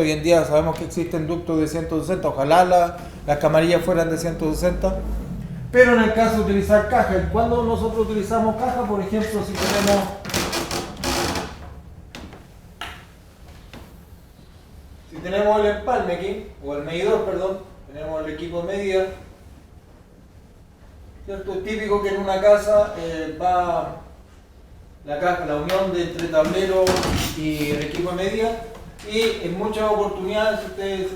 hoy en día sabemos que existen ductos de 160, ojalá las camarillas fueran de 160, pero en el caso de utilizar caja, cuando nosotros utilizamos caja, por ejemplo, si tenemos el empalme aquí, o el medidor, perdón, tenemos el equipo de medida, ¿cierto? Es típico que en una casa va la caja, la unión de entre tablero y el equipo de medida, y en muchas oportunidades, si ustedes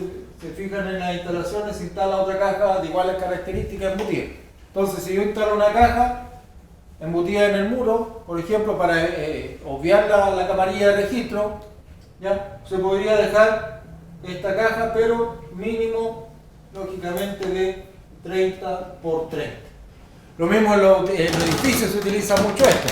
se fijan en las instalaciones, se instala otra caja de iguales características embutida. Entonces, si yo instalo una caja embutida en el muro, por ejemplo, para obviar la camarilla de registro, ¿ya? Se podría dejar esta caja, pero mínimo, lógicamente, de 30 por 30. Lo mismo en los edificios se utiliza mucho esto,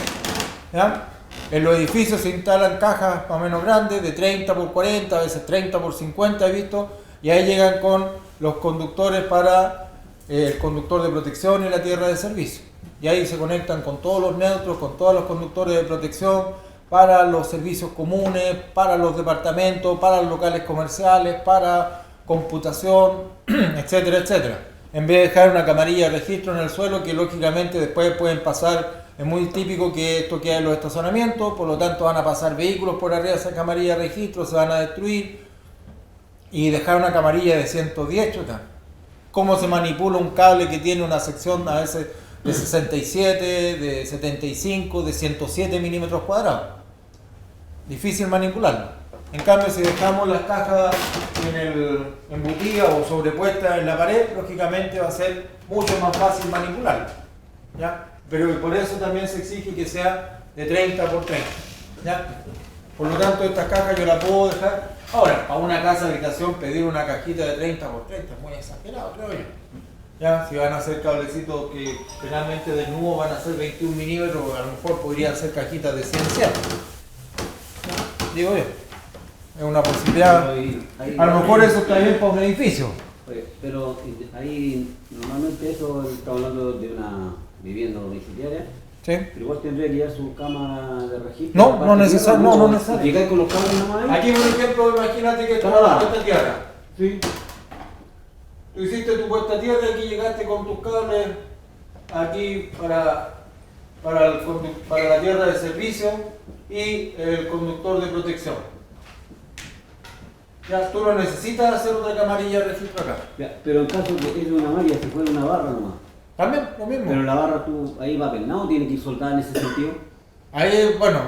¿ya? En los edificios se instalan cajas más o menos grandes, de 30 por 40, a veces 30 por 50 he visto, y ahí llegan con los conductores para el conductor de protección y la tierra de servicio. Y ahí se conectan con todos los neutros, con todos los conductores de protección, para los servicios comunes, para los departamentos, para los locales comerciales, para computación, etcétera, etcétera. En vez de dejar una camarilla de registro en el suelo, que lógicamente después pueden pasar, es muy típico que esto quede en los estacionamientos, por lo tanto van a pasar vehículos por arriba de esa camarilla de registro, se van a destruir, y dejar una camarilla de 110, chuta. ¿Cómo se manipula un cable que tiene una sección a veces de 67, de 75, de 107 milímetros cuadrados? Difícil manipularlo. En cambio, si dejamos las cajas embutidas o sobrepuestas en la pared, lógicamente va a ser mucho más fácil manipularlo, ¿ya? Pero por eso también se exige que sea de 30 por 30, ¿ya? Por lo tanto, estas cajas yo las puedo dejar. Ahora, a una casa de habitación pedir una cajita de 30 por 30 es muy exagerado, creo yo. ¿Ya? Si van a hacer cablecitos que generalmente desnudos van a ser 21 milímetros, a lo mejor podrían ser cajitas de 100, digo yo. Es una posibilidad. A lo mejor eso está bien para un edificio. Pero ahí normalmente eso estamos hablando de una vivienda domiciliaria. Sí. Pero igual tendría que llevar su cámara de registro. No necesario. No necesario. ¿Llegáis con los cables nomás ahí? Aquí, por ejemplo, imagínate que esto es una puesta a tierra. ¿Sí? Tú hiciste tu puesta a tierra y aquí llegaste con tus cables aquí para la tierra de servicio y el conductor de protección. Ya, tú no necesitas hacer otra camarilla de registro acá. Ya, pero en caso que es de una malla, se fuera una barra nomás. También, lo mismo. Pero la barra tú ahí va peinado, tiene que ir soldada en ese sentido. Ahí, bueno,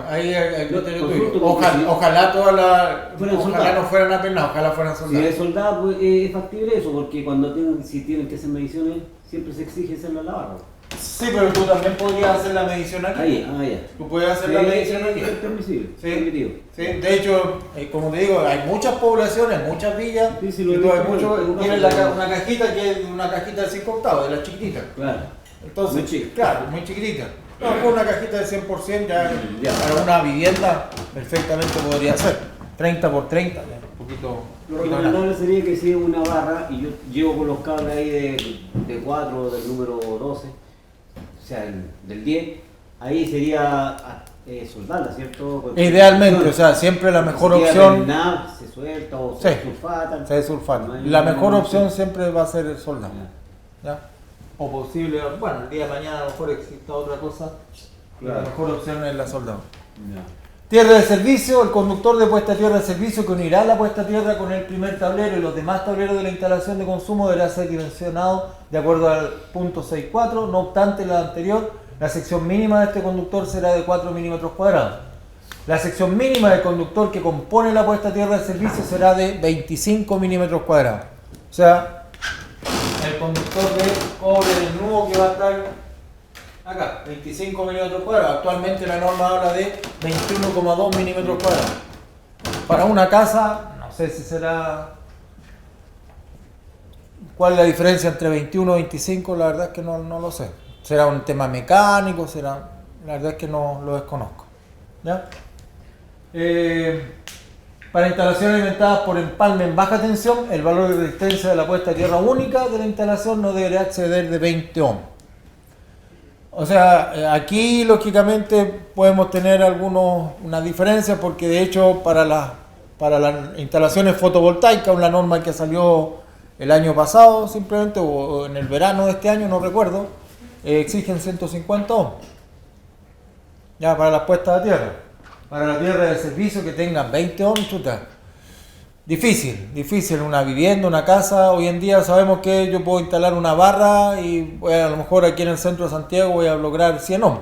ojalá todas no fueran apenas, ojalá fueran soldadas. Si es soldada, pues es factible eso, porque cuando si tienen que hacer mediciones, siempre se exige hacerlo a la barra. Sí, pero tú también podrías hacer la medición aquí. Ahí, ya. Tú puedes hacer la medición aquí. Es permisible, sí. Sí, de hecho, como te digo, hay muchas poblaciones, muchas villas, sí, y tú hay tienes una cajita que es una cajita de 5 octavos, de las chiquititas. Claro. Entonces, muy chica. Claro, muy chiquitita. No, con una cajita de 100% ya para una vivienda perfectamente podría ser. 30 por 30, ya, un poquito. Lo recomendable sería que sea una barra y yo llevo con los cables ahí de 4, del número 12, o sea, del 10, ahí sería soldarla, ¿cierto? Porque idealmente, o sea, siempre la mejor opción. Se suelta o se sulfata. Se sulfata. La mejor opción siempre va a ser el soldado. ¿Ya? O posible, bueno, el día de mañana a lo mejor exista otra cosa. Claro. La mejor opción es la soldada. Tierra de servicio, el conductor de puesta a tierra de servicio que unirá la puesta a tierra con el primer tablero y los demás tableros de la instalación de consumo deberá ser dimensionado de acuerdo al punto 6.4. No obstante la anterior, la sección mínima de este conductor será de 4 milímetros cuadrados. La sección mínima del conductor que compone la puesta a tierra de servicio será de 25 milímetros cuadrados. O sea, el conductor de cobre desnudo que va a estar acá, 25 milímetros cuadrados. Actualmente la norma habla de 21,2 milímetros cuadrados. Para una casa, no sé si será... ¿Cuál es la diferencia entre 21 y 25? La verdad es que no lo sé. ¿Será un tema mecánico? La verdad es que no lo desconozco. ¿Ya? Para instalaciones alimentadas por empalme en baja tensión, el valor de resistencia de la puesta a tierra única de la instalación no deberá exceder de 20 ohms. O sea, aquí lógicamente podemos tener una diferencia porque de hecho para para las instalaciones fotovoltaicas, una norma que salió el año pasado simplemente, o en el verano de este año, no recuerdo, exigen 150 ohms. Ya, para las puestas a tierra. Para la tierra de servicio que tengan 20 ohms, chuta. Difícil, una vivienda, una casa. Hoy en día sabemos que yo puedo instalar una barra y a lo mejor aquí en el centro de Santiago voy a lograr 100 ohms.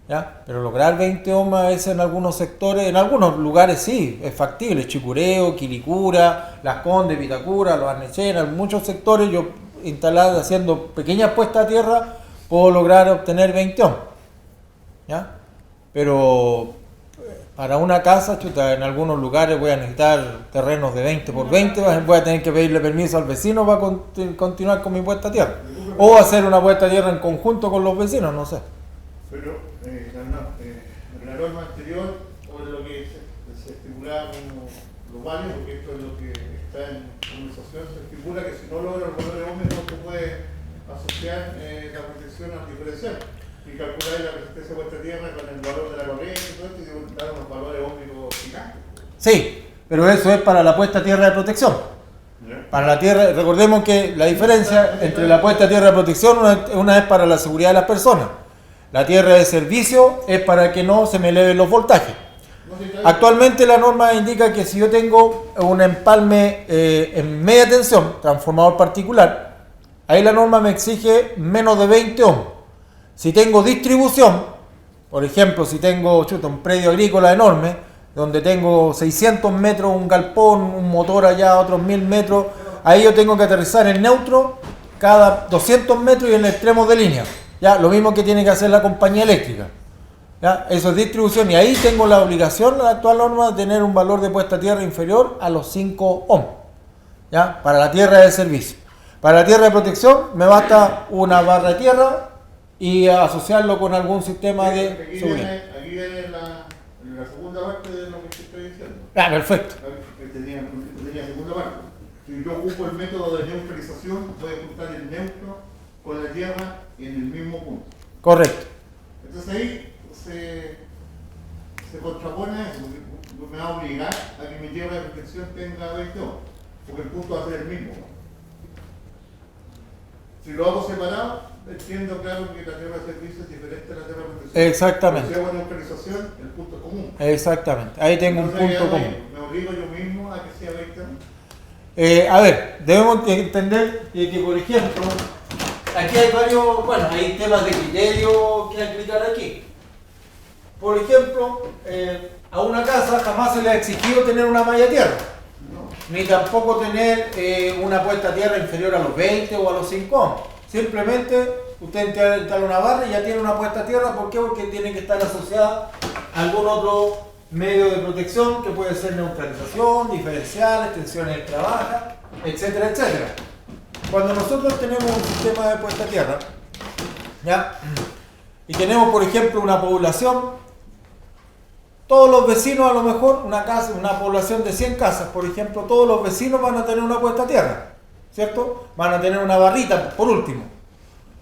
¿Ya? Pero lograr 20 ohms a veces en algunos sectores, en algunos lugares sí, es factible. Chicureo, Quilicura, Las Condes, Vitacura, Los Arnecheras, en muchos sectores yo instalado haciendo pequeñas puestas a tierra puedo lograr obtener 20 ohms. ¿Ya? Pero para una casa, chuta, en algunos lugares voy a necesitar terrenos de 20 por 20, voy a tener que pedirle permiso al vecino para continuar con mi puesta a tierra. O hacer una puesta a tierra en conjunto con los vecinos, no sé. Pero en la norma anterior, o en lo que se estipulaba como globales, porque esto es lo que está en conversación, se estipula que si no logra el valor de ohms no se puede asociar la protección al diferencial. Y calcular la resistencia de vuestra tierra con el valor de la corriente y todo esto, y dar unos valores ómicos gigantes. Sí, pero eso es para la puesta a tierra de protección. Para la tierra, recordemos que la diferencia entre la puesta a tierra de protección, una es para la seguridad de las personas. La tierra de servicio es para que no se me eleven los voltajes. Actualmente la norma indica que si yo tengo un empalme en media tensión, transformador particular, ahí la norma me exige menos de 20 ohms. Si tengo distribución, por ejemplo, si tengo un predio agrícola enorme, donde tengo 600 metros, un galpón, un motor allá a otros 1000 metros, ahí yo tengo que aterrizar en neutro cada 200 metros y en el extremo de línea. ¿Ya? Lo mismo que tiene que hacer la compañía eléctrica. ¿Ya? Eso es distribución y ahí tengo la obligación, la actual norma, de tener un valor de puesta a tierra inferior a los 5 ohms. ¿Ya? Para la tierra de servicio. Para la tierra de protección me basta una barra de tierra y asociarlo con algún sistema de seguridad. Aquí viene la segunda parte de lo que te estoy diciendo. Ah, perfecto. Tenía segunda parte. Si yo ocupo el método de neutralización, voy a juntar el neutro con la tierra en el mismo punto. Correcto. Entonces ahí se contrapone eso, porque me va a obligar a que mi tierra de protección tenga 20 ohms, porque el punto va a ser el mismo. Si lo hago separado, entiendo claro que la tierra de servicio es diferente a la tierra de protección. Exactamente. Si hago neutralización, el punto es común. Exactamente. Ahí tengo un punto común. Me obligo yo mismo a que sea 20 ohms. A ver, debemos entender que, por ejemplo, aquí hay varios, hay temas de criterio que aplicar aquí. Por ejemplo, a una casa jamás se le ha exigido tener una malla de tierra, ni tampoco tener una puesta a tierra inferior a los 20 o a los 5 ohms. Simplemente usted instala una barra y ya tiene una puesta a tierra. ¿Por qué? Porque tiene que estar asociada a algún otro medio de protección que puede ser neutralización, diferencial, extensiones de trabajo, etcétera, etcétera. Cuando nosotros tenemos un sistema de puesta a tierra, ¿ya? Y tenemos, por ejemplo, una población, todos los vecinos, a lo mejor, una población de 100 casas, por ejemplo, todos los vecinos van a tener una puesta a tierra, ¿cierto? Van a tener una barrita, por último.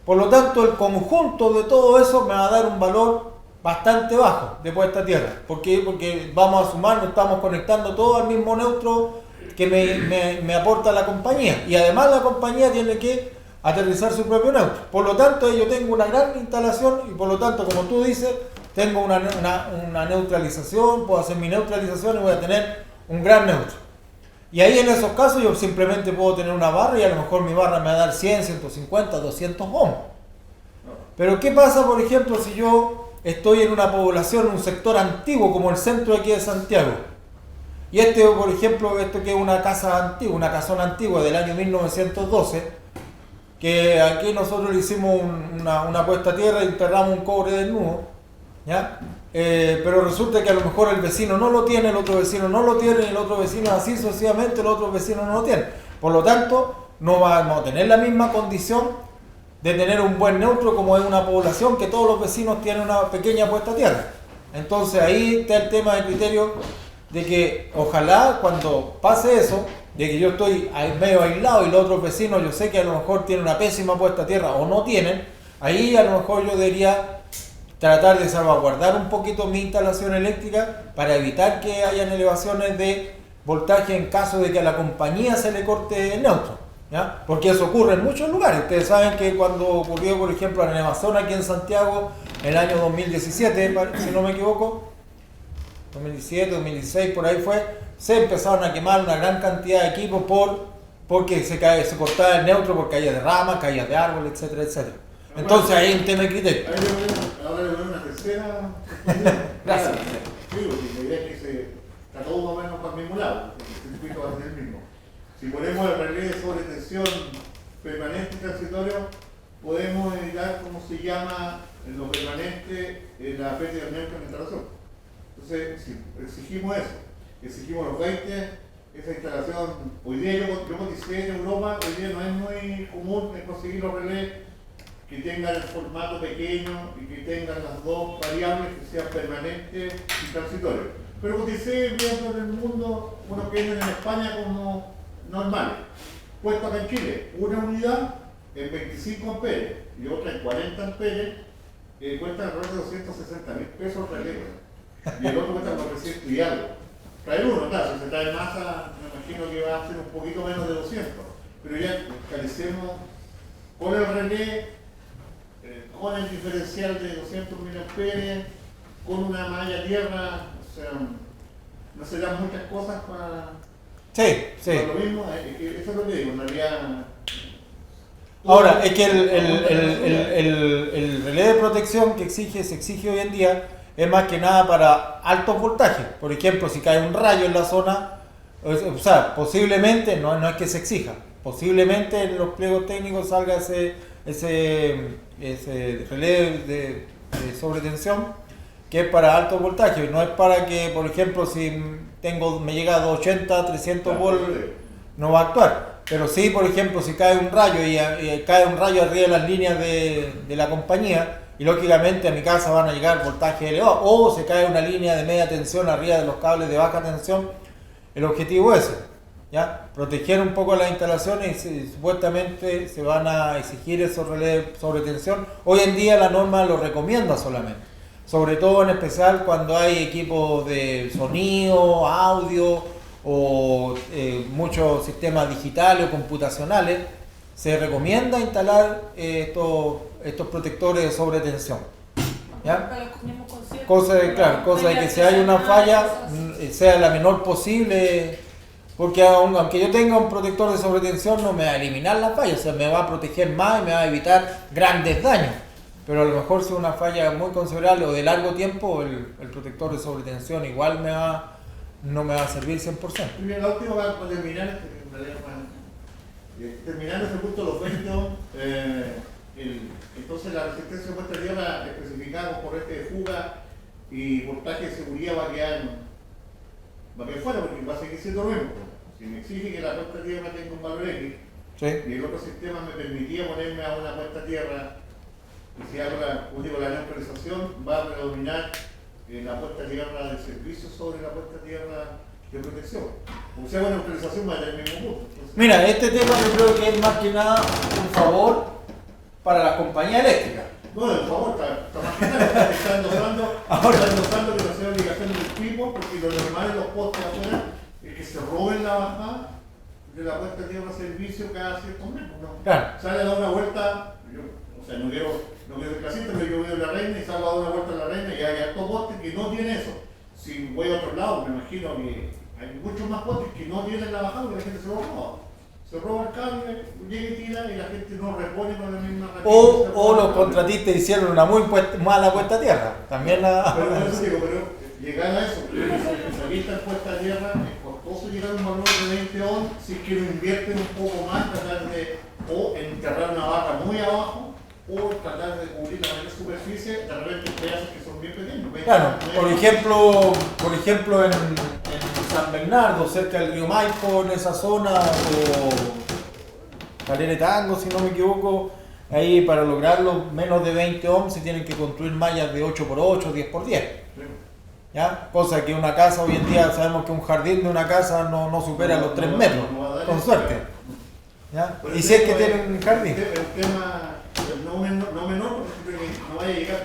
Por lo tanto, el conjunto de todo eso me va a dar un valor bastante bajo de puesta a tierra. ¿Por qué? Porque vamos a sumar, nos estamos conectando todos al mismo neutro que me aporta la compañía. Y además la compañía tiene que aterrizar su propio neutro. Por lo tanto, yo tengo una gran instalación y por lo tanto, como tú dices, tengo una neutralización, puedo hacer mi neutralización y voy a tener un gran neutro. Y ahí en esos casos yo simplemente puedo tener una barra y a lo mejor mi barra me va a dar 100, 150, 200 ohms. Pero ¿qué pasa, por ejemplo, si yo estoy en una población, un sector antiguo como el centro de aquí de Santiago? Y por ejemplo, esto que es una casa antigua, una casona antigua del año 1912, que aquí nosotros le hicimos una puesta a tierra y enterramos un cobre desnudo, ¿ya? Pero resulta que a lo mejor el vecino no lo tiene, el otro vecino no lo tiene, y el otro vecino así sucesivamente, el otro vecino no lo tiene. Por lo tanto, no vamos a tener la misma condición de tener un buen neutro como es una población que todos los vecinos tienen una pequeña puesta a tierra. Entonces ahí está el tema de criterio de que ojalá cuando pase eso, de que yo estoy medio aislado y los otros vecinos yo sé que a lo mejor tienen una pésima puesta a tierra o no tienen, ahí a lo mejor yo debería tratar de salvaguardar un poquito mi instalación eléctrica para evitar que hayan elevaciones de voltaje en caso de que a la compañía se le corte el neutro, ¿ya? Porque eso ocurre en muchos lugares. Ustedes saben que cuando ocurrió, por ejemplo, en Amazon aquí en Santiago, en el año 2017, si no me equivoco, 2017, 2016, por ahí fue, se empezaron a quemar una gran cantidad de equipos porque se cortaba el neutro, porque caía de ramas, caía de árboles, etcétera, etcétera. Entonces ahí hay un tema de criterio. Ahora le voy a dar una tercera. Gracias. Sí, porque la idea es que está todo más o menos para el mismo lado, el circuito va a ser el mismo. Si ponemos el relé de sobretensión permanente y transitorio, podemos evitar, ¿cómo se llama?, en lo permanente, la pérdida de neutro en la instalación. Entonces, si exigimos eso, exigimos los 20, esa instalación, hoy día yo coticé en Europa, hoy día no es muy común conseguir los relés que tengan el formato pequeño y que tengan las dos variables que sean permanentes y transitorios. Pero coticé viendo en el mundo unos que vienen en España como normales. Puesto acá en Chile, una unidad en 25 amperes y otra en 40 amperes, cuestan alrededor de 260.000 pesos el relé. Y el otro cuesta 400 y algo. Traer uno, claro, si se trae masa, me imagino que va a ser un poquito menos de 200. Pero ya carecemos con el relé, con el diferencial de 200.000 amperes, con una malla tierra, o sea, no se dan muchas cosas para... Sí, sí. Para lo mismo, eso es lo que digo, en realidad... Ahora, es que el relé de protección que se exige hoy en día es más que nada para altos voltajes. Por ejemplo, si cae un rayo en la zona, o sea, posiblemente, no es que se exija, posiblemente en los pliegos técnicos salga ese relé de sobretensión que es para altos voltajes, no es para que, por ejemplo, si me llega a 280, 300 volts, no va a actuar. Pero sí, por ejemplo, si cae un rayo y cae un rayo arriba de las líneas de la compañía, y lógicamente a mi casa van a llegar voltajes elevados, o se cae una línea de media tensión arriba de los cables de baja tensión, el objetivo es ese, ¿ya? Proteger un poco las instalaciones y supuestamente se van a exigir esos relés sobre tensión. Hoy en día la norma lo recomienda solamente, sobre todo en especial cuando hay equipos de sonido, audio o muchos sistemas digitales o computacionales. Se recomienda instalar estos protectores de sobretensión, ¿ya? Cosa de que si hay una falla sea la menor posible, porque aunque yo tenga un protector de sobretensión no me va a eliminar la falla, o sea, me va a proteger más y me va a evitar grandes daños, pero a lo mejor si es una falla muy considerable o de largo tiempo, el protector de sobretensión igual no me va a servir 100%. Mira, la última va a terminar, terminando ese punto los 20 entonces la resistencia de puesta de tierra especificada por este de fuga y voltaje de seguridad va a quedar fuera porque va a seguir siendo lo mismo. Si me exige que la puesta de tierra tenga un valor X, ¿sí? Y el otro sistema me permitía ponerme a una puesta de tierra, y si hago la neutralización va a predominar la puesta de tierra de servicio sobre la puesta de tierra de protección. Como sea, una neutralización va a tener el mismo punto. Entonces, mira, este tema yo creo que es más que nada un favor para la compañía eléctrica. no, de favor, está más que nada, está endosando que no sea obligación del tipo, porque lo normal en los postes afuera es que se roben la bajada de la puesta de tierra servicio cada ciertos metros, ¿no? Claro. Sale a dar una vuelta, no quiero ser clasista, pero yo voy a la reina y salgo a dar una vuelta a la reina y hay altos postes que no tienen eso. Si voy a otro lado, me imagino que hay muchos más postes que no tienen la bajada y la gente se lo roba. Se roba el cable, llega y tira y la gente no repone con la misma rapidez. O los contratistas hicieron una muy mala puesta a tierra. También pero llegar a eso, el especialista en puesta a tierra, es costoso llegar a un valor de 20 ohm si es que lo invierten un poco más, tratar de o enterrar una barra muy abajo o tratar de cubrir la mayor superficie, de repente pedazos que son bien pequeños. Claro, por ejemplo en San Bernardo, cerca del río Maipo, en esa zona, o Calera de Tango, si no me equivoco, ahí para lograrlo menos de 20 ohms se tienen que construir mallas de 8x8, 10x10. ¿Ya? Cosa que una casa hoy en día sabemos que un jardín de una casa no supera los 3 metros, con suerte. ¿Ya? Y si es que tienen un jardín. Es un tema no menor, porque no vaya a llegar.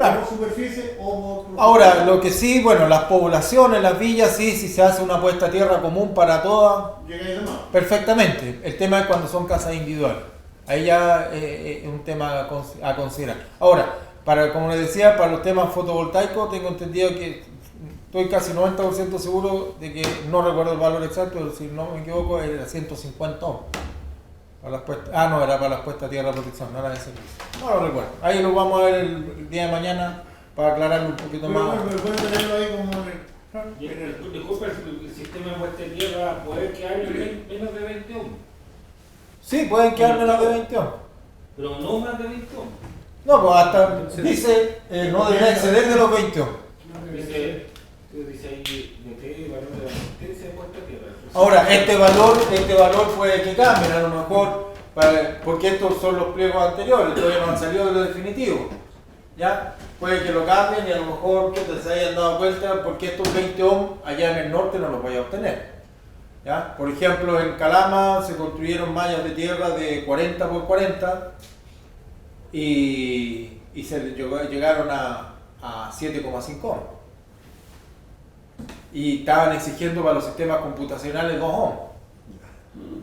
Claro. por superficie o por... Ahora, lo que sí, bueno, las poblaciones, las villas, sí, si se hace una puesta a tierra común para todas, Llega ahí de más. perfectamente. El tema es cuando son casas individuales. Ahí ya es un tema a considerar. Ahora, como les decía, para los temas fotovoltaicos, tengo entendido que estoy casi 90% seguro de que no recuerdo el valor exacto, pero si no me equivoco, era 150 ohms. No, era para las puestas a tierra de protección, no era de servicio. No lo recuerdo. Ahí lo vamos a ver el día de mañana para aclararlo un poquito Pero más. bueno, pueden tenerlo ahí como en el... Disculpa, el sistema de puesta de tierra puede quedar en menos de 20 ohms, Sí, pueden quedar menos de 20 ohms. pero no más de 20 ohms. No, pues hasta dice no debería exceder de los 20 ohms. Dice ahí, de qué valor de la resistencia de puesta a tierra. Ahora, este valor puede que cambie, a lo mejor, porque estos son los pliegos anteriores, todavía no han salido de lo definitivo. ¿Ya? Puede que lo cambien y a lo mejor que se hayan dado cuenta porque estos 20 ohms allá en el norte no los voy a obtener. ¿Ya? Por ejemplo, en Calama se construyeron mallas de tierra de 40 por 40 y llegaron a 7,5 ohms. Y estaban exigiendo para los sistemas computacionales 2 ohms.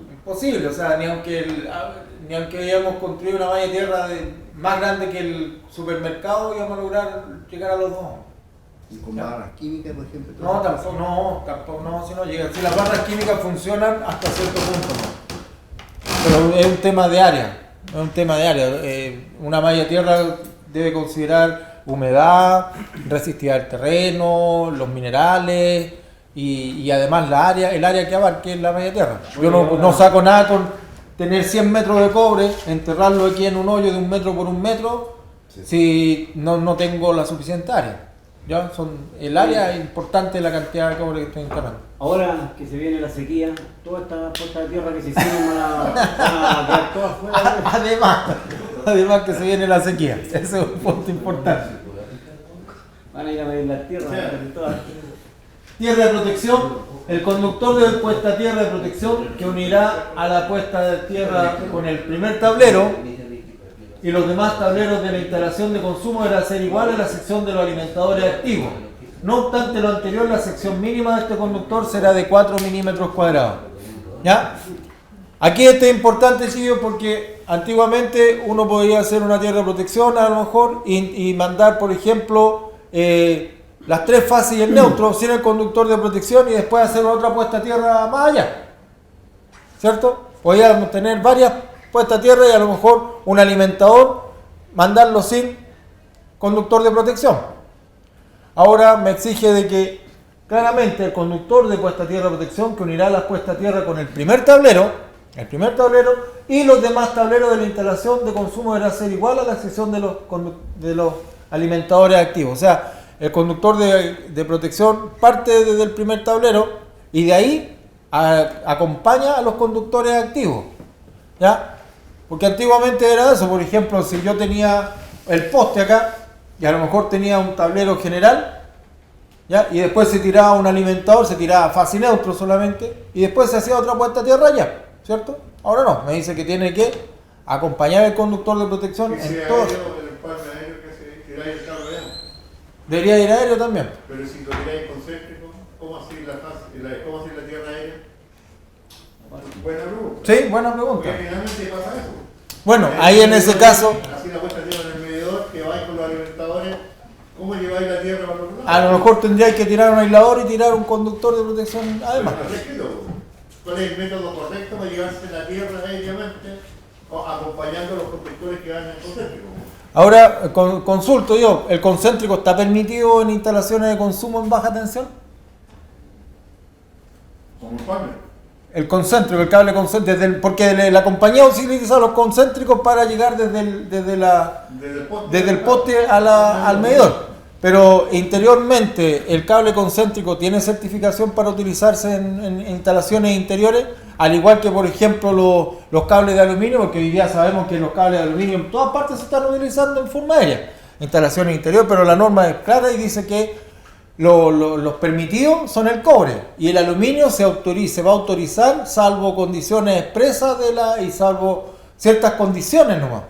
Imposible, o sea, ni aunque hayamos construido una malla de tierra más grande que el supermercado, íbamos a lograr llegar a los 2 ohms. Y con barras químicas, por ejemplo. No, tampoco, si no llega. Si las barras químicas funcionan hasta cierto punto, no. Pero es un tema de área, una malla de tierra debe considerar humedad, resistividad del terreno, los minerales y además el área que abarque la malla de tierra. Yo no saco nada con tener 100 metros de cobre, enterrarlo aquí en un hoyo de 1 metro por 1 metro, si no tengo la suficiente área. ¿Ya? El área es importante, la cantidad de cobre que estoy enterrando. Ahora que se viene la sequía, todas estas puestas de tierra que se hicieron van a quedar todas fuera. Además que se viene la sequía, ese es un punto importante. Van a ir a medir las tierras, van a medir todas. Tierra de protección, el conductor de puesta a tierra de protección que unirá a la puesta de tierra con el primer tablero y los demás tableros de la instalación de consumo deberá ser igual a la sección de los alimentadores activos. No obstante lo anterior, la sección mínima de este conductor será de 4 milímetros cuadrados. ¿Ya? Aquí este es importante, chicos, porque antiguamente uno podía hacer una tierra de protección a lo mejor y mandar, por ejemplo, las 3 fases y el neutro sin el conductor de protección y después hacer otra puesta a tierra más allá. ¿Cierto? Podíamos tener varias puestas a tierra y a lo mejor un alimentador mandarlo sin conductor de protección. Ahora me exige de que claramente el conductor de puesta a tierra de protección que unirá las puestas a tierra con el primer tablero y los demás tableros de la instalación de consumo deberá ser igual a la sección de los alimentadores activos. O sea, el conductor de protección parte desde el primer tablero y de ahí acompaña a los conductores activos. ¿Ya? Porque antiguamente era eso. Por ejemplo, si yo tenía el poste acá y a lo mejor tenía un tablero general, ¿ya? Y después se tiraba un alimentador, se tiraba fase y neutro solamente y después se hacía otra puesta a tierra allá, ¿cierto? Ahora no, me dice que tiene que acompañar el conductor de protección en todo. Debería ir aéreo también. Pero si lo tiráis concéntrico, ¿cómo así la tierra aérea? Buena pregunta. Sí, buena pregunta. Porque finalmente pasa eso. Bueno, ahí en ese caso, Así la puesta de tierra en el medidor, que vais con los alimentadores, ¿cómo lleváis la tierra para otro lado? a lo mejor tendríais que tirar un aislador y tirar un conductor de protección además. Pero no está escrito. ¿Cuál es el método correcto para llevarse la tierra aéreamente, acompañando a los conductores que van en el concéntrico? Ahora, consulto yo, ¿el concéntrico está permitido en instalaciones de consumo en baja tensión? Como un panel. El concéntrico, el cable concéntrico, porque la compañía utiliza los concéntricos para llegar desde el poste al medidor. Pero interiormente, ¿el cable concéntrico tiene certificación para utilizarse en instalaciones interiores? Al igual que, por ejemplo, los cables de aluminio, porque hoy día sabemos que los cables de aluminio en todas partes se están utilizando en forma aérea. Instalaciones interiores, pero la norma es clara y dice que los permitidos son el cobre y el aluminio se va a autorizar salvo condiciones expresas y salvo ciertas condiciones nomás.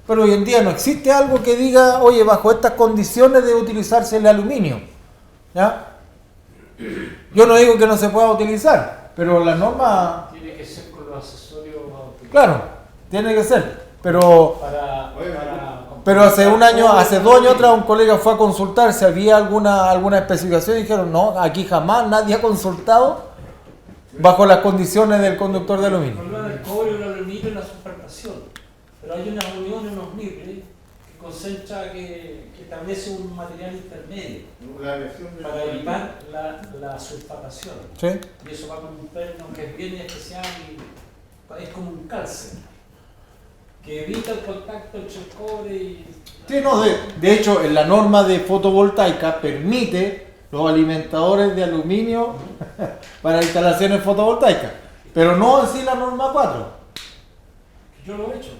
Pero hoy en día no existe algo que diga, oye, bajo estas condiciones debe utilizarse el aluminio. ¿Ya? Yo no digo que no se pueda utilizar, pero la norma, Tiene que ser con los accesorios a utilizar. claro, tiene que ser. Pero hace un año, hace 2 años atrás, un colega fue a consultar si había alguna especificación y dijeron, no, aquí jamás nadie ha consultado bajo las condiciones del conductor de El aluminio. problema del cobre o el aluminio es la superposición. Pero hay una unión en unos niveles que concentra, que establece un material intermedio La versión de para evitar la sulfatación. ¿Sí? Y eso va con un perno que es bien especial y es como un cálcer que evita el contacto entre el cobre y... Sí, no, de hecho, en la norma de fotovoltaica permite los alimentadores de aluminio para instalaciones fotovoltaicas, pero no en sí la norma 4. Yo lo he hecho.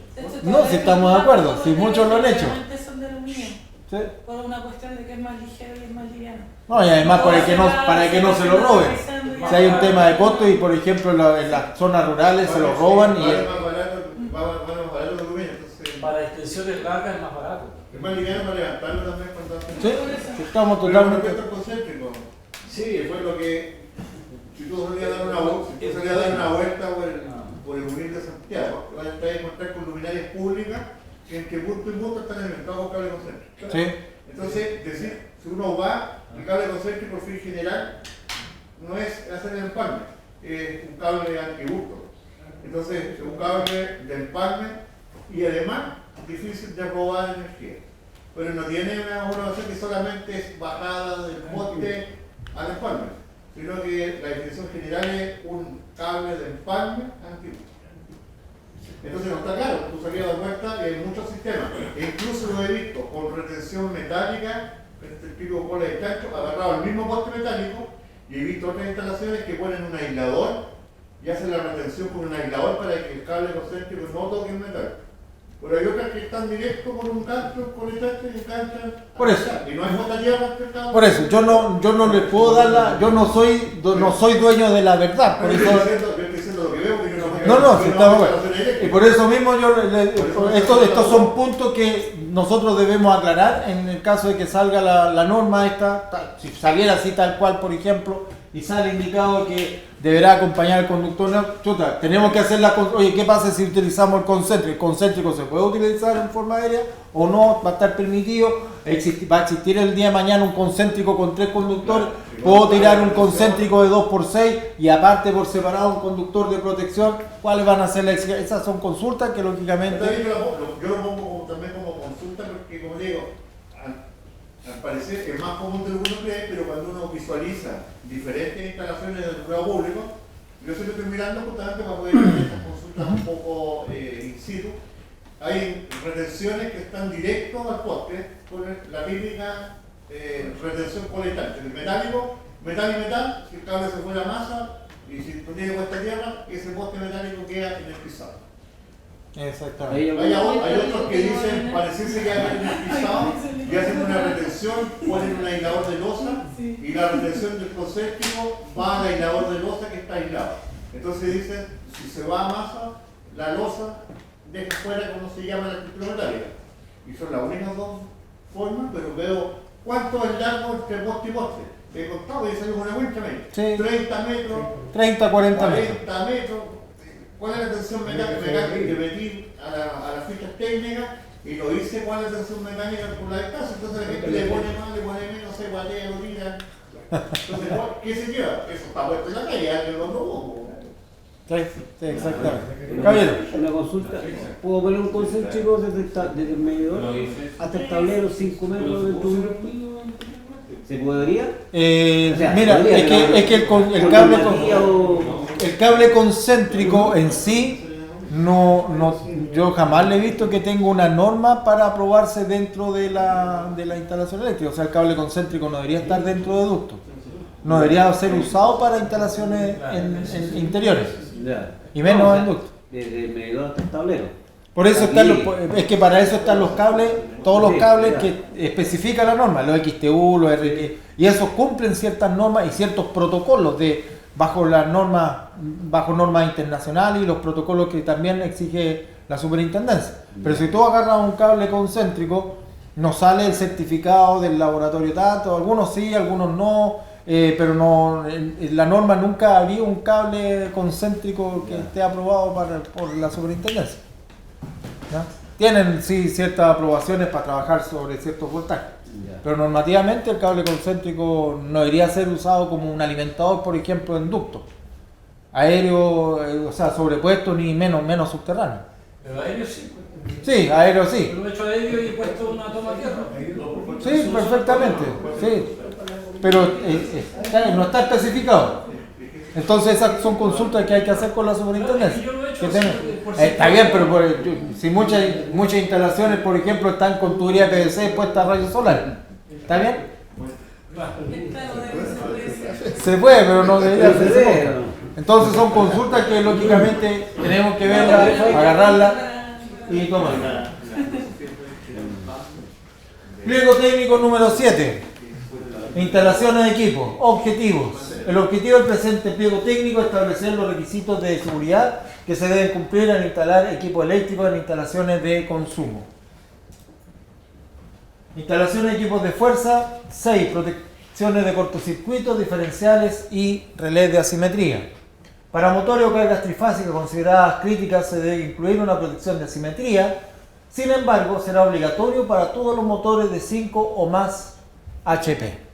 No, si estamos de acuerdo, si muchos lo han hecho. Son de aluminio, ¿Sí? por una cuestión de que es más ligero y es más liviano. No, y además para que no se lo roben. Si hay un tema de costo y por ejemplo en las zonas rurales se lo roban y... Vale más barato el aluminio, entonces Para extensiones largas es más barato. es más liviano para levantarlo también cuando hacen. Sí, estamos Pero totalmente... con respecto al concéntrico, Sí, que fue lo que, si tú salías a dar una vuelta por el Burín de Santiago, vas a encontrar con luminarias públicas que entre punto y punto están alimentados con cable concéntrico. Sí. Entonces, decir, si uno va, el cable concéntrico por fin general no es hacer el empalme, es un cable antibusto. Entonces, es un cable de empalme y además difícil de robar energía. Pero no tiene una base que solamente es bajada del poste al empalme, sino que la definición general es un cable de empalme antiguo. Entonces no está claro, tú salías de vuelta y hay muchos sistemas, e incluso lo he visto con retención metálica, este tipo de cola de chancho, agarrado al mismo poste metálico, y he visto otras instalaciones que ponen un aislador y hacen la retención con un aislador para que el cable concéntrico no toque el metal. Pero hay otras que están directos con un gancho, con el gancho y enganchan. Por eso. Y no hay bota tierra. Por eso, yo no les puedo dar yo no soy dueño de la verdad, por Yo eso... estoy diciendo lo que veo, que yo no No, si estamos bueno. bueno. Y por eso mismo estos son puntos que nosotros debemos aclarar en el caso de que salga la norma esta, si saliera así tal cual, por ejemplo, y sale indicado que deberá acompañar al conductor, no, chuta, tenemos que hacer oye, ¿qué pasa si utilizamos el concéntrico? ¿El concéntrico se puede utilizar en forma aérea o no? ¿Va a estar permitido? ¿Va a existir el día de mañana un concéntrico con 3 conductores? ¿Puedo tirar un concéntrico de 2x6 y aparte por separado un conductor de protección? ¿Cuáles van a ser las exigencias? Esas son consultas que lógicamente... Yo lo pongo también como consulta porque, como digo, al parecer es más común de lo que uno cree, pero cuando uno visualiza diferentes instalaciones del empleo público, yo siempre estoy mirando justamente para poder hacer estas consultas un poco in situ. Hay retenciones que están directos al poste, con la típica retención colectante, el metálico, metal y metal, si el cable se fue a la masa y si no tiene puesta tierra, ese poste metálico queda en el pisado. Exactamente. Hay otros que dicen parecerse que hay en el pisado y hacen una retención, ponen un aislador de losa y la retención del concéntrico va al aislador de losa que está aislado. Entonces dicen, si se va a masa, la losa deja fuera como se llama la estructura metálica. Y son las únicas dos formas, pero veo cuánto es largo entre poste y poste. He contado y salió una cuenta media. Sí. 30 metros, 30, 40 metros. 40 metros. ¿Cuál es la tensión mecánica que metí a las fichas técnicas? Y lo hice cuál es la tensión mecánica por la distancia. Entonces la gente le pone más, le pone menos, se batea, lo tira. Entonces, ¿qué se lleva? Eso está puesto en la calle, alguien lo probó. Sí, exactamente. Caballero. Una consulta. ¿Puedo poner un concéntrico desde el medidor hasta el tablero 5 metros dentro de un ducto? ¿Se podría? Mira, es que el cable concéntrico en sí, yo jamás le he visto que tenga una norma para aprobarse dentro de la instalación eléctrica. O sea, el cable concéntrico no debería estar dentro de ducto. No debería ser usado para instalaciones en interiores. Y menos en ducto. Desde el medidor hasta el tablero. Por eso es que para eso están los cables, todos los cables que especifica la norma, los XTU, los RT, y esos cumplen ciertas normas y ciertos protocolos bajo normas internacionales y los protocolos que también exige la superintendencia. Pero si tú agarras un cable concéntrico, no sale el certificado del laboratorio tanto, algunos sí, algunos no, pero no, en la norma nunca había un cable concéntrico que esté aprobado por la superintendencia. ¿Ya? Tienen sí ciertas aprobaciones para trabajar sobre ciertos voltajes, pero normativamente el cable concéntrico no debería ser usado como un alimentador, por ejemplo, en ductos aéreo, o sea, sobrepuesto ni menos subterráneo. Pero aéreo sí. Sí, aéreo sí. Yo lo he hecho aéreo y he puesto una toma tierra. Sí, perfectamente. Sí. Pero no está especificado. Entonces esas son consultas que hay que hacer con la superintendencia. Yo lo he hecho Que así, tienen- por está bien, pero si muchas instalaciones, por ejemplo, están con tubería de PVC puesta a rayos solares. ¿Está bien? Claro, debe ser. Se puede, pero no debería Se hacerse debe. nunca. Entonces son consultas que lógicamente tenemos que verlas, agarrarlas y tomarlas. Pliego técnico número 7. Instalaciones de equipo. Objetivos. El objetivo del presente pliego técnico es establecer los requisitos de seguridad que se deben cumplir al instalar equipo eléctrico en instalaciones de consumo. Instalaciones de equipos de fuerza. 6. Protecciones de cortocircuitos, diferenciales y relés de asimetría. Para motores o cargas trifásicas consideradas críticas se debe incluir una protección de asimetría. Sin embargo, será obligatorio para todos los motores de 5 o más HP.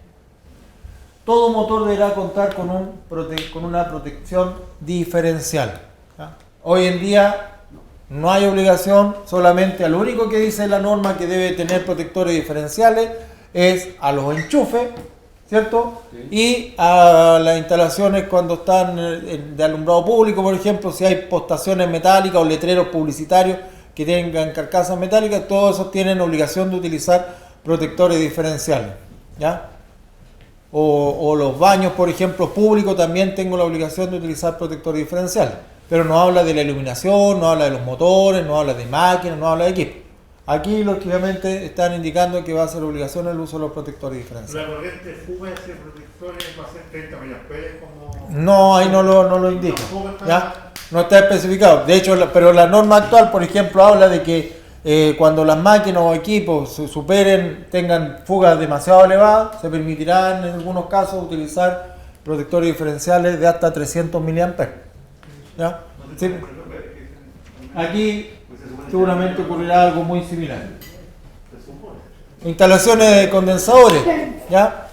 Todo motor deberá contar con una protección diferencial. ¿Ya? Hoy en día no hay obligación, solamente lo único que dice la norma que debe tener protectores diferenciales es a los enchufes, ¿cierto? Sí. Y a las instalaciones cuando están de alumbrado público, por ejemplo, si hay postaciones metálicas o letreros publicitarios que tengan carcasas metálicas, todos esos tienen obligación de utilizar protectores diferenciales, ¿ya? O los baños, por ejemplo, públicos también tengo la obligación de utilizar protectores diferenciales, pero no habla de la iluminación, no habla de los motores, no habla de máquinas, no habla de equipo. Aquí, lógicamente, están indicando que va a ser obligación el uso de los protectores diferenciales. La corriente fuga de ese protector va a ser 30 mAh como... No, ahí no lo indica, ¿ya? No está especificado. De hecho, pero la norma actual, por ejemplo, habla de que cuando las máquinas o equipos tengan fugas demasiado elevadas, se permitirá en algunos casos utilizar protectores diferenciales de hasta 300 mA. ¿Ya? Sí. Aquí seguramente ocurrirá algo muy similar. Instalaciones de condensadores, ¿ya?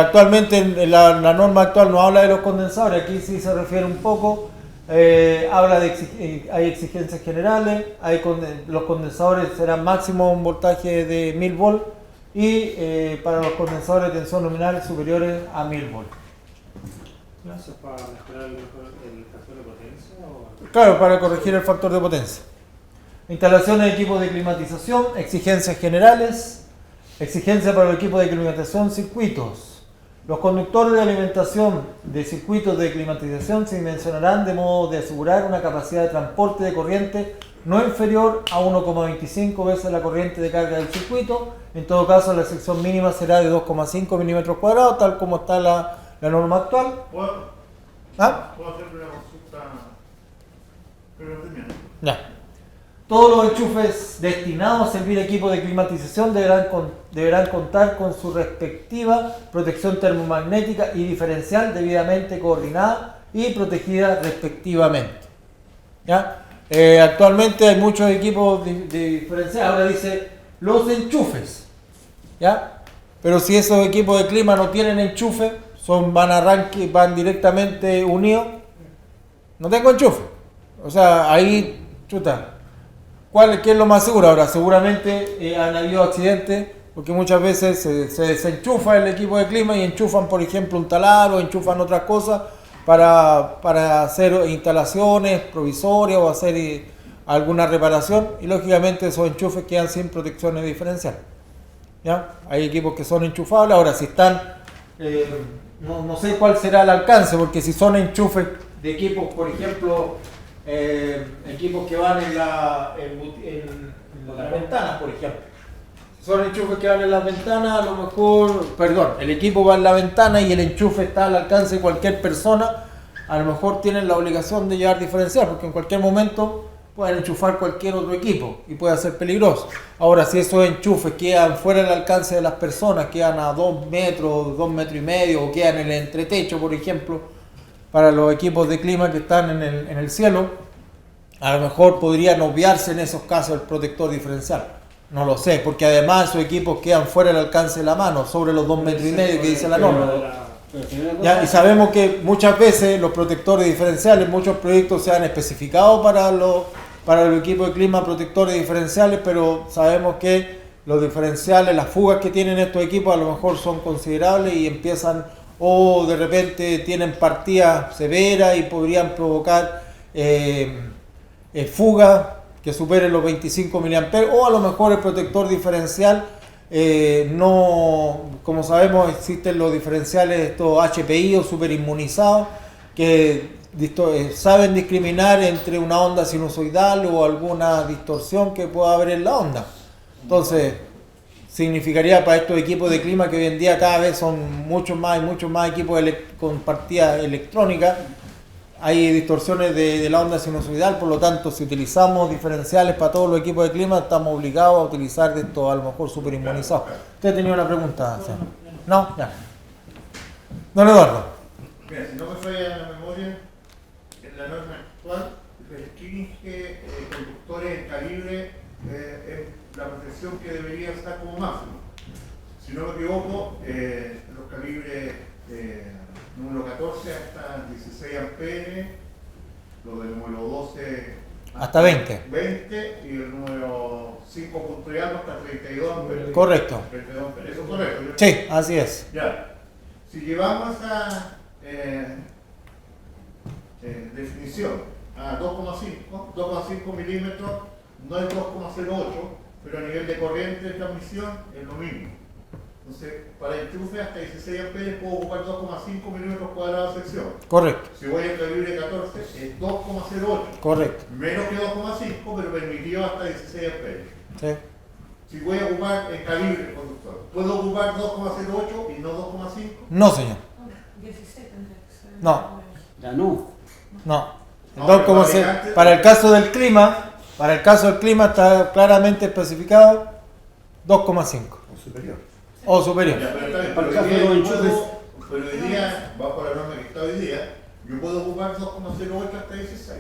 Actualmente la norma actual no habla de los condensadores, aquí sí se refiere un poco, habla de hay exigencias generales, los condensadores serán máximo un voltaje de 1000 volts y para los condensadores de tensión nominal superiores a 1000 volts. ¿Eso es para mejorar el factor de potencia? O... Claro, para corregir el factor de potencia. Instalaciones de equipos de climatización, exigencias generales, exigencias para el equipo de climatización, circuitos. Los conductores de alimentación de circuitos de climatización se dimensionarán de modo de asegurar una capacidad de transporte de corriente no inferior a 1,25 veces la corriente de carga del circuito. En todo caso, la sección mínima será de 2,5 milímetros cuadrados, tal como está la norma actual. ¿Puedo hacer una consulta? Pero no termino. Ya. Todos los enchufes destinados a servir equipos de climatización deberán contar con su respectiva protección termomagnética y diferencial debidamente coordinada y protegida respectivamente. ¿Ya? Actualmente hay muchos equipos diferenciados. Ahora dice los enchufes. ¿Ya? Pero si esos equipos de clima no tienen enchufe, van directamente unidos, no tengo enchufe. O sea, ahí, chuta. ¿Qué es lo más seguro? Ahora, seguramente han habido accidentes porque muchas veces se desenchufa el equipo de clima y enchufan, por ejemplo, un taladro o enchufan otras cosas para hacer instalaciones provisorias o hacer alguna reparación y lógicamente esos enchufes quedan sin protecciones diferenciales. ¿Ya? Hay equipos que son enchufables. Ahora, si están, no sé cuál será el alcance, porque si son enchufes de equipos, por ejemplo, equipos que van en las ventanas, por ejemplo. Si son enchufes que van en las ventanas, a lo mejor, el equipo va en la ventana y el enchufe está al alcance de cualquier persona, a lo mejor tienen la obligación de llevar diferencial, porque en cualquier momento pueden enchufar cualquier otro equipo y puede ser peligroso. Ahora, si esos enchufes quedan fuera del alcance de las personas, quedan a 2 metros, 2 metros y medio, o quedan en el entretecho, por ejemplo, para los equipos de clima que están en el cielo, a lo mejor podrían obviarse en esos casos el protector diferencial. No lo sé, porque además esos equipos quedan fuera del alcance de la mano, sobre los 2 metros y medio que dice la norma. Ya, y sabemos que muchas veces los protectores diferenciales, muchos proyectos se han especificado para los equipos de clima protectores diferenciales, pero sabemos que los diferenciales, las fugas que tienen estos equipos a lo mejor son considerables y empiezan, o de repente tienen partidas severas y podrían provocar fugas que superen los 25 mA, o a lo mejor el protector diferencial no, como sabemos existen los diferenciales estos HPI o superinmunizados que saben discriminar entre una onda sinusoidal o alguna distorsión que pueda haber en la onda. Entonces significaría para estos equipos de clima que hoy en día cada vez son muchos más equipos con partidas electrónicas, hay distorsiones de la onda sinusoidal, por lo tanto si utilizamos diferenciales para todos los equipos de clima estamos obligados a utilizar de estos a lo mejor superinmunizados. ¿Usted tenía una pregunta? ¿Sí? ¿No? Ya. Don Eduardo. Mira, si no me falla la memoria, en la norma actual restringe conductores en calibre es la protección que debería estar como máximo. Si no me equivoco, los calibres número 14 hasta 16 amperes, lo del número 12 hasta 20 y el número 5 punto y algo hasta 32 amperes. Correcto. 32 amperes. ¿Eso es correcto? Sí, así es. Ya. Si llevamos esa definición a 2,5 milímetros, no es 2,08, pero a nivel de corriente de transmisión es lo mismo. Entonces, para enchufe hasta 16 amperes puedo ocupar 2,5 milímetros cuadrados de sección. Correcto. Si voy al calibre 14 es 2,08. Correcto. Menos que 2,5, pero permitido hasta 16 amperes. Sí. Si voy a ocupar el calibre conductor, ¿puedo ocupar 2,08 y no 2,5? No, señor. 16 tendría que ser. No. Ya no. No. No, Entonces, como para el caso del clima, está claramente especificado 2,5 O superior. o superior. Ya, pero está bien, Para el pero caso de los enchufes. hoy día, bajo la norma que está hoy día, yo puedo ocupar 2,08 hasta 16.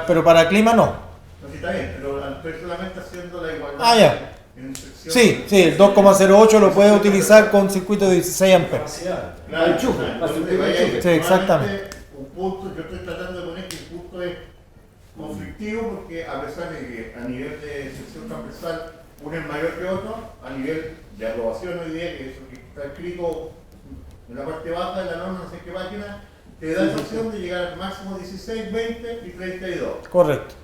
Pero para clima no. No, sí, está bien, pero estoy solamente haciendo la igualdad. Ah, ya. En sección. Sí, el 2,08 lo puede utilizar con circuito de 16 amperes. Capacidad. Claro, enchufe, claro, para entonces, el vaya, enchufe. Sí, exactamente. Un punto, yo estoy tratando de poner que el punto es conflictivo porque a pesar de que a nivel de sección transversal uno es mayor que otro, a nivel de aprobación hoy día, que eso que está escrito en la parte baja de la norma, no sé qué página, te da esa opción de llegar al máximo 16, 20 y 32. Correcto.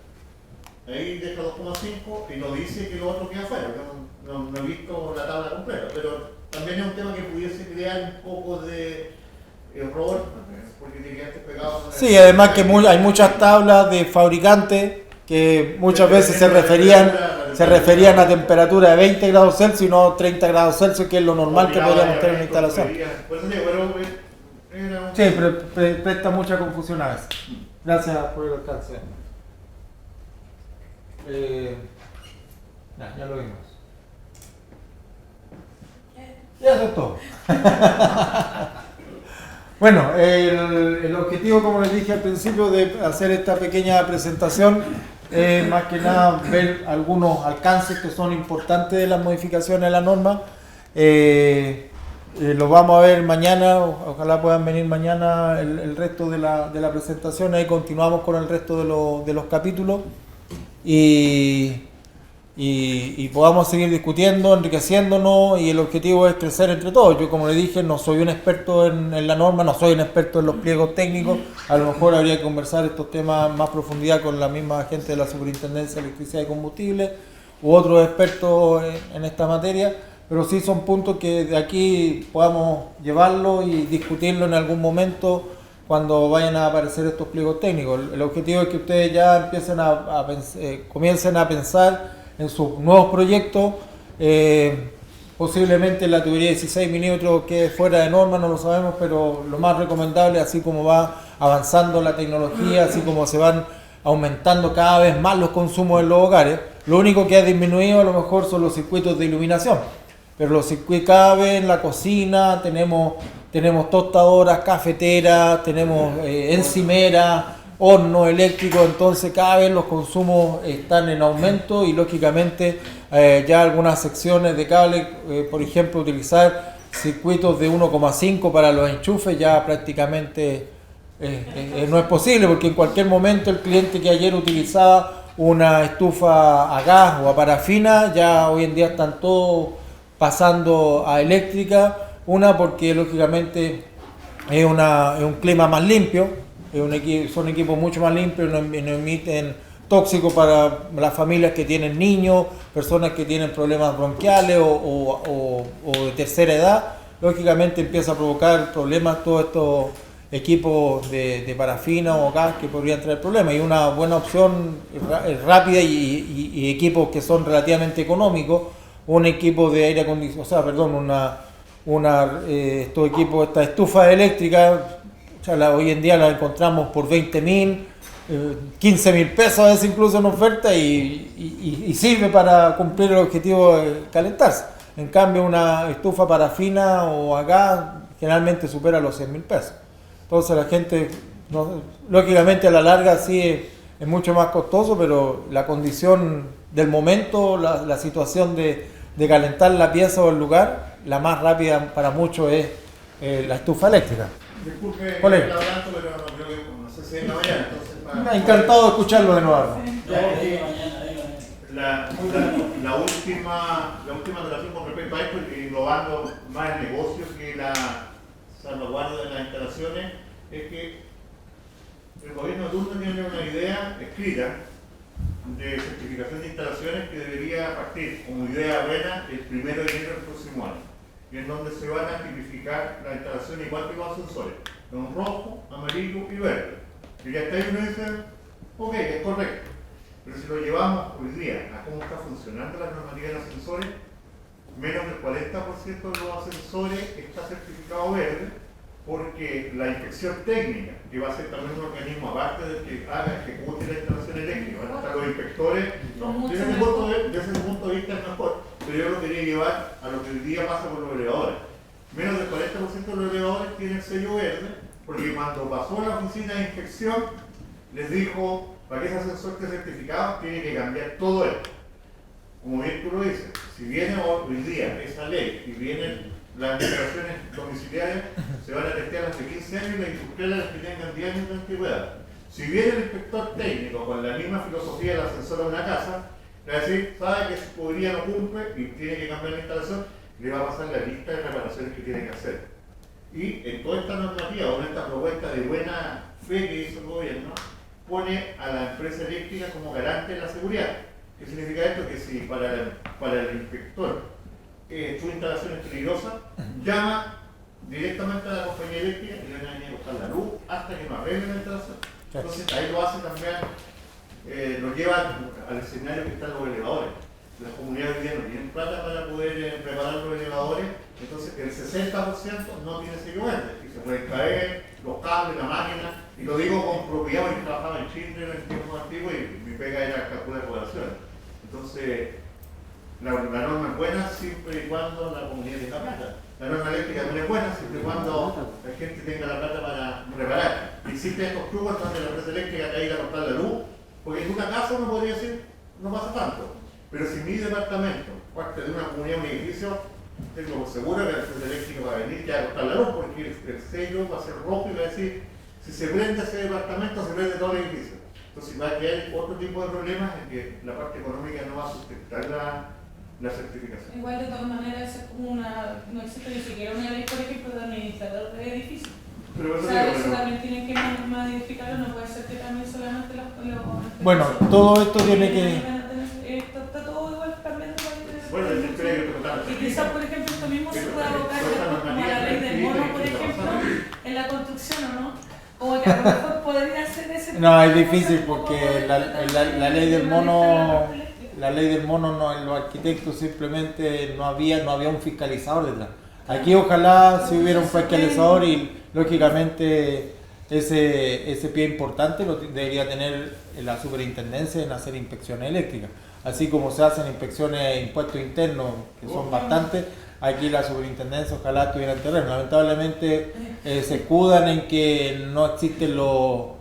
Ahí deja 2,5 y no dice que lo otro queda fuera. Yo no he visto la tabla completa, pero también es un tema que pudiese crear un poco de error, porque te quedaste pegado. Sí, además que hay muchas tablas de fabricantes que muchas veces se referían a temperatura de 20 grados Celsius y no 30 grados Celsius, que es lo normal que podríamos tener en una instalación. Por eso digo, era un... Sí, pero presta mucha confusión a veces. Gracias por el alcance. Ya lo vimos. Y eso es todo. Bueno, el objetivo, como les dije al principio, de hacer esta pequeña presentación es más que nada ver algunos alcances que son importantes de las modificaciones de la norma. Lo vamos a ver mañana, ojalá puedan venir mañana el resto de la presentación. Ahí continuamos con el resto de los capítulos y podamos seguir discutiendo, enriqueciéndonos, y el objetivo es crecer entre todos. Yo, como le dije, no soy un experto en la norma, no soy un experto en los pliegos técnicos. A lo mejor habría que conversar estos temas más profundidad con la misma gente de la Superintendencia de Electricidad y Combustible u otros expertos en esta materia, pero sí son puntos que de aquí podamos llevarlo y discutirlo en algún momento cuando vayan a aparecer estos pliegos técnicos. El objetivo es que ustedes ya empiecen comiencen a pensar en sus nuevos proyectos, posiblemente la tubería 16 milímetros que fuera de norma, no lo sabemos, pero lo más recomendable, así como va avanzando la tecnología, así como se van aumentando cada vez más los consumos en los hogares. Lo único que ha disminuido a lo mejor son los circuitos de iluminación, pero los circuitos cada vez en la cocina tenemos tostadoras, cafeteras, tenemos encimeras, hornos eléctricos, entonces cada vez los consumos están en aumento y lógicamente ya algunas secciones de cable, por ejemplo, utilizar circuitos de 1,5 para los enchufes ya prácticamente no es posible, porque en cualquier momento el cliente que ayer utilizaba una estufa a gas o a parafina, ya hoy en día están todos pasando a eléctrica, porque lógicamente es un clima más limpio, son equipos mucho más limpios, no emiten tóxicos para las familias que tienen niños, personas que tienen problemas bronquiales o de tercera edad. Lógicamente empieza a provocar problemas todos estos equipos de parafina o gas que podrían traer problemas, y una buena opción rápida y equipos que son relativamente económicos, un equipo de aire acondicionado, estos equipos, estas estufas eléctricas, hoy en día las encontramos por 20.000, 15.000 pesos a veces incluso en oferta y sirve para cumplir el objetivo de calentarse. En cambio una estufa parafina o a gas generalmente supera los 100.000 pesos. Entonces la gente, lógicamente a la larga sí es mucho más costoso, pero la condición del momento, la situación de calentar la pieza o el lugar, la más rápida para muchos es la estufa eléctrica. Disculpe, Colega. el adelanto, pero no sé si es la mañana, entonces Encantado de escucharlo de nuevo. La última relación con respecto a esto, englobando más el negocio que la salvaguardia de las instalaciones, es que el gobierno de turno tiene una idea escrita de certificación de instalaciones que debería partir como idea buena el 1 de enero del próximo año, y en donde se van a tipificar las instalaciones igual que los ascensores, con rojo, amarillo y verde. Y ya está ahí uno dice, ok, es correcto. Pero si lo llevamos hoy día a cómo está funcionando la normativa de ascensores, menos del 40% de los ascensores está certificado verde, porque la inspección técnica, que va a ser también un organismo aparte del que ejecute la instalación eléctrica, van a estar los inspectores, desde ese punto de vista es mejor, pero yo lo quería llevar a lo que hoy día pasa con los elevadores. Menos del 40% de los elevadores tienen sello verde, porque cuando pasó a la oficina de inspección, les dijo, para que ese ascensor esté certificado, tiene que cambiar todo esto. Como bien tú lo dices, si viene hoy día esa ley y vienen las instalaciones domiciliarias, se van a testear las de 15 años y las industriales las que tengan 10 años de antigüedad. Si viene el inspector técnico con la misma filosofía del ascensor de una casa, le va a decir, sabe que su podría no cumple y tiene que cambiar la instalación, le va a pasar la lista de reparaciones que tiene que hacer. Y en toda esta normativa, o en esta propuesta de buena fe que hizo el gobierno, pone a la empresa eléctrica como garante de la seguridad. ¿Qué significa esto? Que si para el inspector su instalación es peligrosa, llama directamente a la compañía eléctrica y le van a venir a buscar la luz hasta que no arreglen la instalación. Entonces ahí lo hace también, lo lleva al escenario que están los elevadores. Las comunidades hoy día no tienen plata para poder preparar los elevadores, entonces el 60% no tiene sello verde y se pueden caer los cables, la máquina, y lo digo con propiedad porque trabajaba en Chile en el tiempo antiguo y mi pega era calcular población. Entonces la norma es buena siempre y cuando la comunidad tenga plata. La norma eléctrica también es buena siempre y cuando la gente tenga la plata para reparar. Existen estos trucos donde la empresa eléctrica te ha ido a cortar la luz, porque en una casa uno podría decir, no pasa tanto. Pero si mi departamento, parte de una comunidad, un edificio, tengo seguro que la empresa eléctrica va a venir ya a cortar la luz, porque el sello va a ser rojo y va a decir, si se prende ese departamento, se prende todo el edificio. Entonces va a crear otro tipo de problemas en que la parte económica no va a sustentar la certificación. Igual de todas maneras es como no existe ni siquiera una ley, por ejemplo, de administrador de edificios. Pero O sea, eso también tienen que modificarlo, no puede ser que también solamente los Bueno, todo esto tiene que... Está todo igual cambiando bueno, y quizás, por ejemplo, esto mismo se puede abocar como a la ley del mono, por ejemplo, en la construcción, ¿o no? O que a lo mejor podría ser ese... No, es difícil porque la ley del mono... La ley del mono, no, en los arquitectos simplemente no había un fiscalizador detrás. Aquí ojalá si hubiera un fiscalizador y lógicamente ese pie importante lo debería tener la superintendencia en hacer inspecciones eléctricas. Así como se hacen inspecciones de impuestos internos, que son bastantes, aquí la superintendencia ojalá estuviera en terreno. Lamentablemente se escudan en que no existen los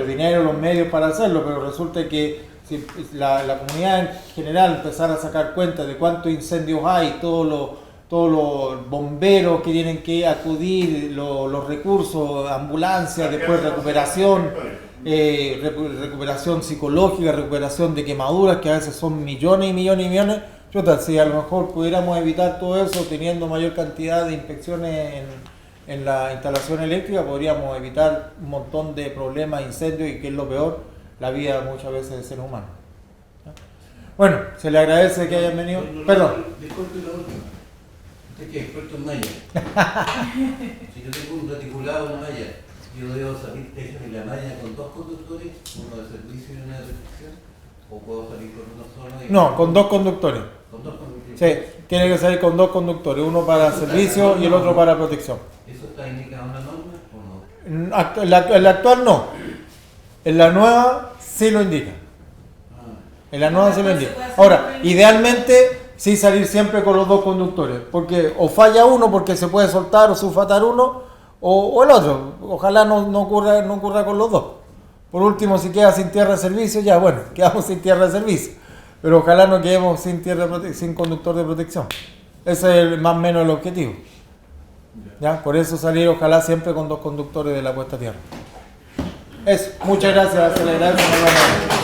dineros, los medios para hacerlo, pero resulta que si la comunidad en general empezara a sacar cuenta de cuántos incendios hay, todos los bomberos que tienen que acudir, los recursos, ambulancias, después recuperación, recuperación psicológica, recuperación de quemaduras, que a veces son millones y millones y millones. Si a lo mejor pudiéramos evitar todo eso teniendo mayor cantidad de inspecciones en la instalación eléctrica, podríamos evitar un montón de problemas, incendios y, que es lo peor, la vida muchas veces de ser humano. Bueno, se le agradece que hayan venido. Perdón. Disculpe la última. Usted que es experto en malla. Si yo tengo un reticulado, una malla, yo debo salir de la malla con 2 conductores, uno de servicio y uno de restricción, o puedo salir con uno solo. No, con 2 conductores. Con 2 conductores. Sí, tiene que salir con 2 conductores, uno para servicio y el otro para protección. ¿Eso está indicado en la norma o no? En la actual no. En la nueva sí lo indica. En la nueva sí lo indica. Ahora, idealmente sí salir siempre con los 2 conductores, porque o falla uno porque se puede soltar o sulfatar uno, o el otro. Ojalá no ocurra con los 2. Por último, si queda sin tierra de servicio, ya bueno, quedamos sin tierra de servicio. Pero ojalá no quedemos sin conductor de protección. Ese es más o menos el objetivo. ¿Ya? Por eso salir ojalá siempre con 2 conductores de la puesta a tierra. Eso, muchas gracias, se le agradece.